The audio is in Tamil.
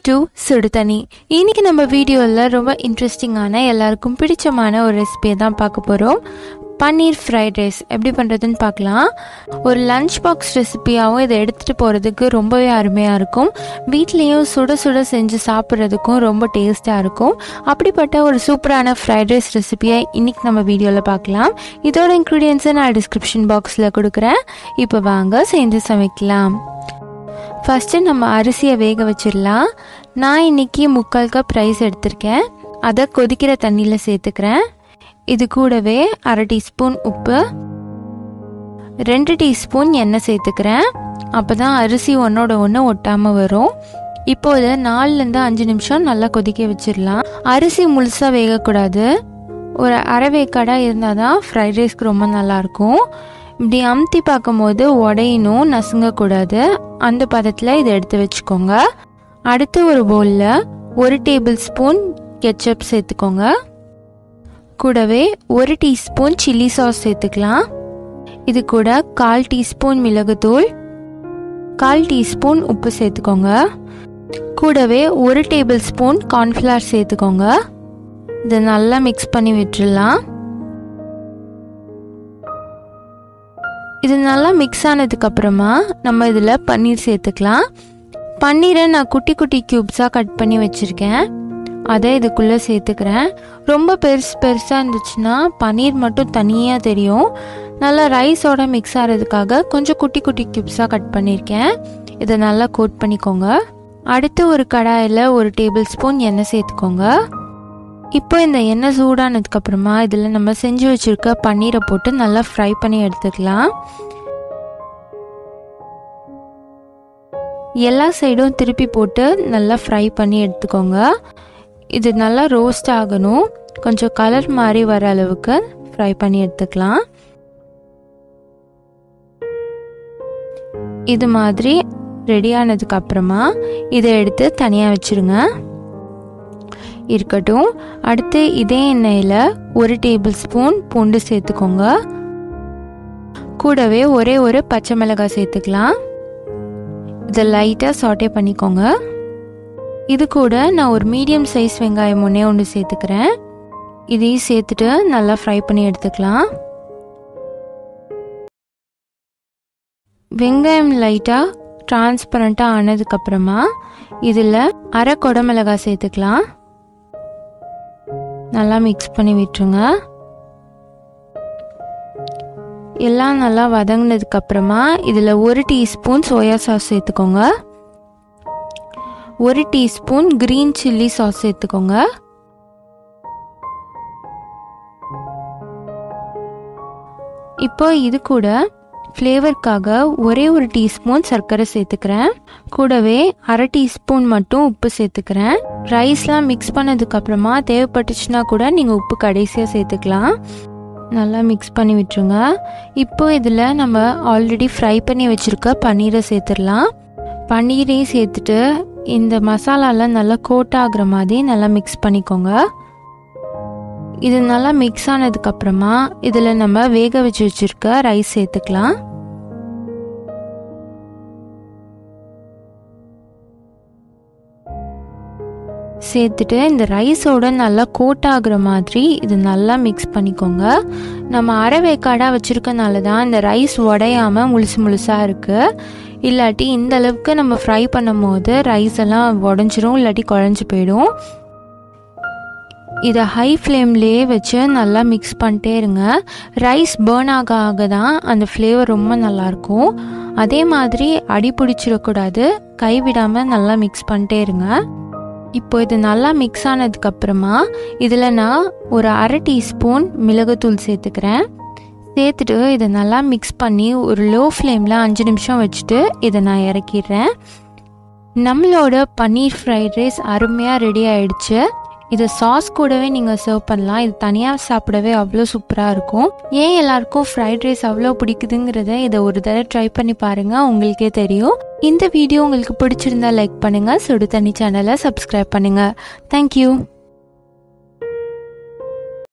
to Sudu Thanni. இன்னைக்கு நம்ம வீடியோல ரொம்ப இன்ட்ரெஸ்டிங்கான எல்லாருக்கும் பிடிச்சமான ஒரு ரெசிபியை தான் பார்க்க போறோம். பன்னீர் ஃப்ரைட் ரைஸ் எப்படி பண்ணுறதுன்னு பார்க்கலாம். ஒரு லஞ்ச் பாக்ஸ் ரெசிபியாகவும் இதை எடுத்துகிட்டு போகிறதுக்கு ரொம்பவே அருமையாக இருக்கும். வீட்லேயும் சுட சுட செஞ்சு சாப்பிட்றதுக்கும் ரொம்ப டேஸ்ட்டாக இருக்கும். அப்படிப்பட்ட ஒரு சூப்பரான ஃப்ரைட் ரைஸ் ரெசிபியை இன்றைக்கி நம்ம வீடியோவில் பார்க்கலாம். இதோட இன்க்ரீடியன்ஸை நான் டிஸ்கிரிப்ஷன் பாக்ஸில் கொடுக்குறேன். இப்போ வாங்க செஞ்சு சமைக்கலாம். ஃபஸ்ட்டு நம்ம அரிசியை வேக வச்சிடலாம். நான் இன்றைக்கி 3/4 கப் ரைஸ் எடுத்திருக்கேன். அதை கொதிக்கிற தண்ணியில் சேர்த்துக்கிறேன். இது கூடவே 1/2 டீஸ்பூன் உப்பு, 2 டீஸ்பூன் எண்ணெய் சேர்த்துக்கிறேன். அப்போ தான் அரிசி ஒன்றோட ஒன்று ஒட்டாமல் வரும். இப்போது 4லேருந்து 5 நிமிஷம் நல்லா கொதிக்க வச்சிடலாம். அரிசி முழுசாக வேகக்கூடாது, ஒரு அரை வேக்காடாக இருந்தால் தான் ஃப்ரைட் ரைஸ்க்கு ரொம்ப நல்லாயிருக்கும். இப்படி அமுத்தி பார்க்கும்போது உடையணும், நசுங்கக்கூடாது. அந்த பதத்தில் இதை எடுத்து வச்சுக்கோங்க. அடுத்து ஒரு பவுலில் 1 டேபிள் ஸ்பூன் கெச்சப் சேர்த்துக்கோங்க. கூடவே 1 டீஸ்பூன் சில்லி சாஸ் சேர்த்துக்கலாம். இது கூட 1/4 டீஸ்பூன் மிளகுத்தூள், 1/4 டீஸ்பூன் உப்பு சேர்த்துக்கோங்க. கூடவே 1 டேபிள் ஸ்பூன் கார்ன்ஃப்ளவர் சேர்த்துக்கோங்க. இதை நல்லா மிக்ஸ் பண்ணி விட்டுடலாம். இது நல்லா மிக்ஸ் ஆனதுக்கப்புறமா நம்ம இதில் பன்னீர் சேர்த்துக்கலாம். பன்னீரை நான் குட்டி குட்டி க்யூப்ஸாக கட் பண்ணி வச்சுருக்கேன். அதை இதுக்குள்ளே சேர்த்துக்கிறேன். ரொம்ப பெருசாக இருந்துச்சுன்னா பன்னீர் மட்டும் தனியாக தெரியும். நல்லா ரைஸோட மிக்ஸ் ஆகிறதுக்காக கொஞ்சம் குட்டி குட்டி க்யூப்ஸாக கட் பண்ணியிருக்கேன். இதை நல்லா கோட் பண்ணிக்கோங்க. அடுத்து ஒரு கடாயில் 1 டேபிள் ஸ்பூன் எண்ணெய் சேர்த்துக்கோங்க. இப்போ இந்த எண்ணெய் சூடானதுக்கப்புறமா இதில் நம்ம செஞ்சு வச்சுருக்க பன்னீரை போட்டு நல்லா ஃப்ரை பண்ணி எடுத்துக்கலாம். எல்லா சைடும் திருப்பி போட்டு நல்லா ஃப்ரை பண்ணி எடுத்துக்கோங்க. இது நல்லா ரோஸ்ட் ஆகணும். கொஞ்சம் கலர் மாதிரி வர அளவுக்கு ஃப்ரை பண்ணி எடுத்துக்கலாம். இது மாதிரி ரெடி ஆனதுக்கு அப்புறமா இதை எடுத்து தனியாக வச்சுருங்க. இருக்கட்டும். அடுத்து இதே எண்ணெயில் 1 டேபிள் ஸ்பூன் பூண்டு சேர்த்துக்கோங்க. கூடவே ஒரே ஒரு பச்சை மிளகாய் சேர்த்துக்கலாம். இதை லைட்டாக சாட்டே பண்ணிக்கோங்க. இது கூட நான் ஒரு மீடியம் சைஸ் வெங்காயம் ஒன்று சேர்த்துக்கிறேன். இதையும் சேர்த்துட்டு நல்லா ஃப்ரை பண்ணி எடுத்துக்கலாம். வெங்காயம் லைட்டாக டிரான்ஸ்பரண்ட்டாக ஆனதுக்கப்புறமா இதில் 1/2 குடமிளகாய் சேர்த்துக்கலாம். நல்லா மிக்ஸ் பண்ணி விட்டுருங்க. எல்லாம் நல்லா வதங்கினதுக்கு அப்புறமா இதில் 1 டீஸ்பூன் சோயா சாஸ் சேர்த்துக்கோங்க. 1 டீஸ்பூன் கிரீன் சில்லி சாஸ் சேர்த்துக்கோங்க. இப்போ இது கூட ஃப்ளேவருக்காக ஒரே 1 டீஸ்பூன் சர்க்கரை சேர்த்துக்கிறேன். கூடவே 1/2 டீஸ்பூன் மட்டும் உப்பு சேர்த்துக்கிறேன். ரைஸ்லாம் மிக்ஸ் பண்ணதுக்கப்புறமா தேவைப்பட்டுச்சுன்னா கூட நீங்கள் உப்பு கடைசியாக சேர்த்துக்கலாம். நல்லா மிக்ஸ் பண்ணி விட்டுருங்க. இப்போ இதில் நம்ம ஆல்ரெடி ஃப்ரை பண்ணி வச்சுருக்க பன்னீரை சேர்த்துடலாம். பன்னீரையும் சேர்த்துட்டு இந்த மசாலாலாம் நல்லா கோட் ஆகுற மாதிரி நல்லா மிக்ஸ் பண்ணிக்கோங்க. இது நல்லா மிக்ஸ் ஆனதுக்கப்புறமா இதில் நம்ம வேக வச்சு வச்சுருக்க ரைஸ் சேர்த்துக்கலாம். சேர்த்துட்டு இந்த ரைஸோட நல்லா கோட் ஆகுற மாதிரி இது நல்லா மிக்ஸ் பண்ணிக்கோங்க. நம்ம அரை வேக்காடாக வச்சுருக்கனால தான் இந்த ரைஸ் உடையாமல் முழுசாக இருக்குது. இல்லாட்டி இந்த அளவுக்கு நம்ம ஃப்ரை பண்ணும் போது ரைஸ் எல்லாம் உடஞ்சிரும், இல்லாட்டி குழஞ்சி போயிடும். இதை ஹை ஃப்ளேம்லேயே வச்சு நல்லா மிக்ஸ் பண்ணிட்டே இருங்க. ரைஸ் பேர்ன் ஆக தான் அந்த ஃப்ளேவர் ரொம்ப நல்லாயிருக்கும். அதே மாதிரி அடி பிடிச்சிடக்கூடாது, கைவிடாமல் நல்லா மிக்ஸ் பண்ணிட்டே இருங்க. இப்போ இது நல்லா மிக்ஸ் ஆனதுக்கப்புறமா இதில் நான் ஒரு 1/2 டீஸ்பூன் மிளகுத்தூள் சேர்த்துக்கிறேன். சேர்த்துட்டு இதை நல்லா மிக்ஸ் பண்ணி ஒரு லோ ஃப்ளேமில் 5 நிமிஷம் வச்சுட்டு இதை நான் இறக்கிடுறேன். நம்மளோட பன்னீர் ஃப்ரைட் ரைஸ் அருமையாக ரெடி ஆயிடுச்சு. இதை சாஸ் கூடவே நீங்கள் சர்வ் பண்ணலாம். இது தனியாக சாப்பிடவே அவ்வளோ சூப்பராக இருக்கும். ஏன் எல்லாருக்கும் ஃப்ரைட் ரைஸ் அவ்வளோ பிடிக்குதுங்கிறத இதை ஒரு தடவை ட்ரை பண்ணி பாருங்கள், உங்களுக்கே தெரியும். இந்த வீடியோ உங்களுக்கு பிடிச்சிருந்தா லைக் பண்ணுங்கள். சுடு தண்ணி சேனலை சப்ஸ்கிரைப் பண்ணுங்கள். தேங்க்யூ.